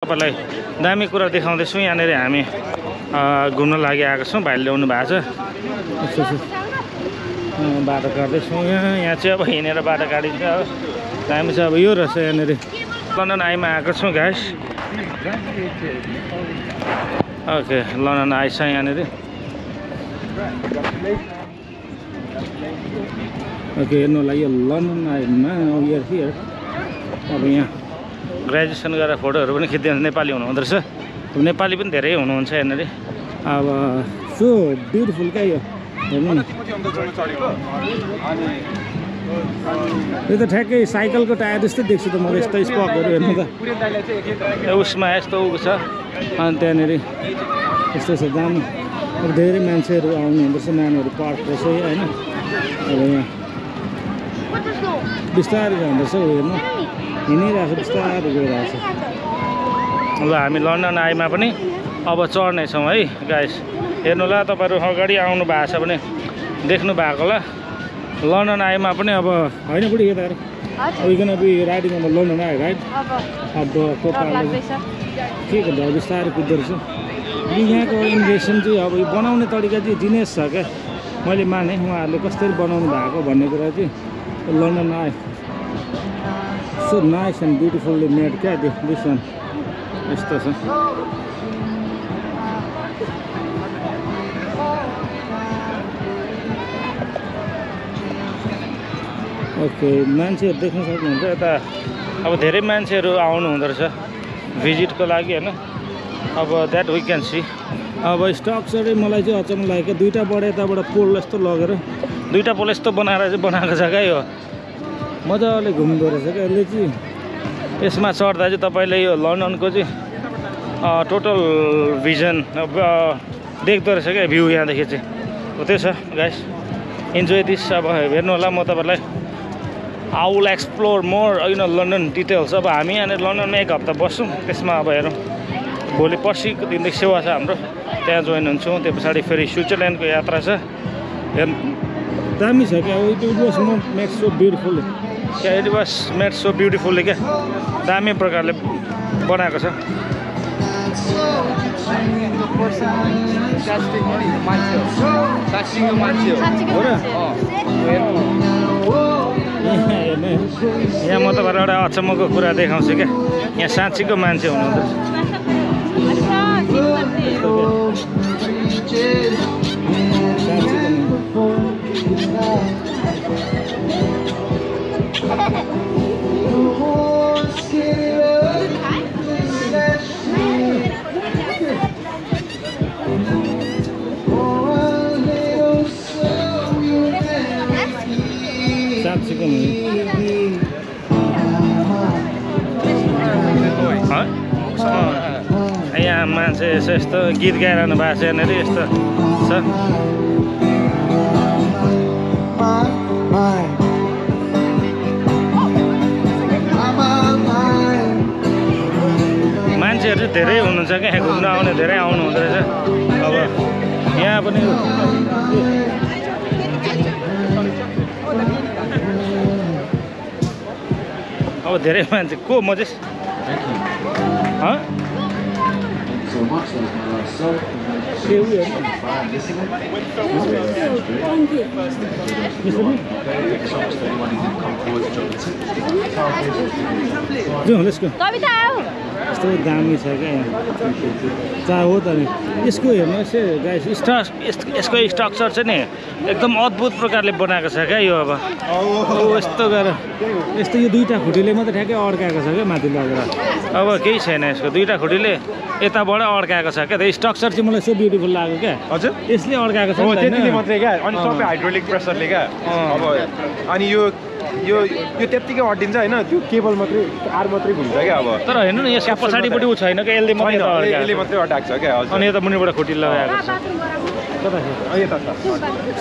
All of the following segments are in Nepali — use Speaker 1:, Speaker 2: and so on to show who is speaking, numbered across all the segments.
Speaker 1: तपाईलाई दामी कुरा देखाउँदैछु। यहाँनिर हामी घुम्न लागि आएको छौँ। भाइले ल्याउनु भएको छ। बाटो काट्दैछौँ। यहाँ चाहिँ अब हिँडेर बाटो काटिन्छ। दामी चाहिँ अब यो रहेछ। यहाँनिर लन्डन आईमा आएको छौँ गाइस। ओके लन्डन आई छ यहाँनिर। ओके हेर्नुलाई यो लन्डन आईमा हियर हियर अब यहाँ ग्रेजुएसन गरेर फोटोहरू पनि खिच्दै हुन्छ। नेपाली हुनुहुँदो रहेछ। नेपाली पनि धेरै हुनुहुन्छ यहाँनिर। अब सो ब्युटिफुल क्या यो हेर्नु न। यो त ठ्याक्कै साइकलको टायर जस्तै देख्छु त म यस्तो स्पकहरू हेर्नु त। उसमा यस्तो उ छ अनि त्यहाँनिर यस्तो छ दामी। अब धेरै मान्छेहरू आउनुहुँदो रहेछ। नानीहरू पार्क रहेछ होइन। अब यहाँ बिस्तारै जाँदैछ हेर्नु। हिँडिरहेको बिस्तारै गइरहेको छ। ल हामी लन्डन आईमा पनि अब चढ्नेछौँ है गाइस। हेर्नु ल तपाईँहरू अगाडि आउनु भएको छ भने देख्नु भएको होला। लन्डन आईमा पनि अब होइन बुढी यताहरू गन बी राइडिङ अब लन्डन आयो राइट। अब के गर्दा बिस्तारै कुद्दो रहेछ। यहाँको इन्भेसन चाहिँ अब बनाउने तरिका चाहिँ जिनियस छ क्या। मैले माने उहाँहरूले कसरी बनाउनु भएको भन्ने कुरा चाहिँ लन्डन आयो। So nice and beautifully made क्या this one यस्तो छ। ओके मान्छेहरू देख्न सक्नुहुन्छ यता अब धेरै मान्छेहरू आउनु हुँदो रहेछ भिजिटको लागि होइन। अब द्याट वी क्यान सी। अब स्ट्रक्चरै मलाई चाहिँ अचम्म लाग्यो। दुईवटा बडा यताबाट पोल यस्तो लगेर दुईवटा पोल यस्तो बनाएर चाहिँ बनाएको छ क्या। यो मजाले घुम्दो रहेछ क्या यसले चाहिँ। यसमा चढ्दा चाहिँ तपाईँले यो लन्डनको चाहिँ टोटल भिजन देख्दो रहेछ क्या भ्यू यहाँदेखि चाहिँ। हो त्यो छ गाइस। Enjoy this. अब हेर्नु होला म तपाईँलाई I will explore more London details. अब हामी यहाँनिर लन्डनमा एक हप्ता बस्छौँ। त्यसमा अब हेरौँ भोलि पर्सिको दिनदेखि सेवा छ हाम्रो। त्यहाँ जोइन हुन्छौँ। त्यो पछाडि फेरि स्विजरल्यान्डको यात्रा छ। हेर्नु दामी छ क्या। It was made so beautifully क्या। It was made so beautifully क्या। दामी प्रकारले बनाएको छ। यहाँ म तपाईँलाई एउटा अचम्मको कुरा देखाउँछु क्या। यहाँ साँच्चीको मान्छे हुनुहुँदो रहेछ। यहाँ मान्छे यस्तो गीत गाइरहनु भएको छ। यहाँनिर यस्तो छ। मान्छेहरू चाहिँ धेरै हुनुहुन्छ क्या। यहाँ घुम्न आउने धेरै आउनु हुँदो रहेछ। अब यहाँ पनि अब धेरै मान्छे को म चाहिँ यस्तो दामी छ क्या। चाह हो त नि यसको हेर्नुहोस् गाइस। यसको स्ट्रक्चर चाहिँ नि एकदम अद्भुत प्रकारले बनाएको छ क्या। यो अब यस्तो गरेर यस्तो यो दुईवटा खुट्टीले मात्रै ठ्याक्कै अड्काएको छ क्या माथि लगेर। अब केही छैन यसको। दुईवटा खुट्टीले यताबाट अड्काएको छ क्या। त्यो स्ट्रक्चर चाहिँ मलाई सो ब्युटिफुल लाग्यो क्या। हजुर यसले अड्काएको छ
Speaker 2: त्यतिले मात्रै क्या। अनि सबै हाइड्रोलिक प्रेसरले क्या। अब अनि यो त्यत्तिकै अड्डिन्छ होइन। त्यो केबल मात्रै तार मात्रै घुम्छ क्या। अब
Speaker 1: तर हेर्नु न यसको पछाडिपट्टि उ छैन क्या। यसले मात्रै
Speaker 2: अड्काएको छ क्या।
Speaker 1: अनि यता मुनिबाट खुट्टी लगाएको छ।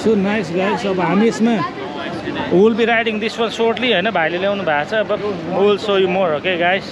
Speaker 1: So nice guys. अब हामी यसमा will be riding this one shortly होइन। भाइले ल्याउनु भएको छ। But will show you more okay guys.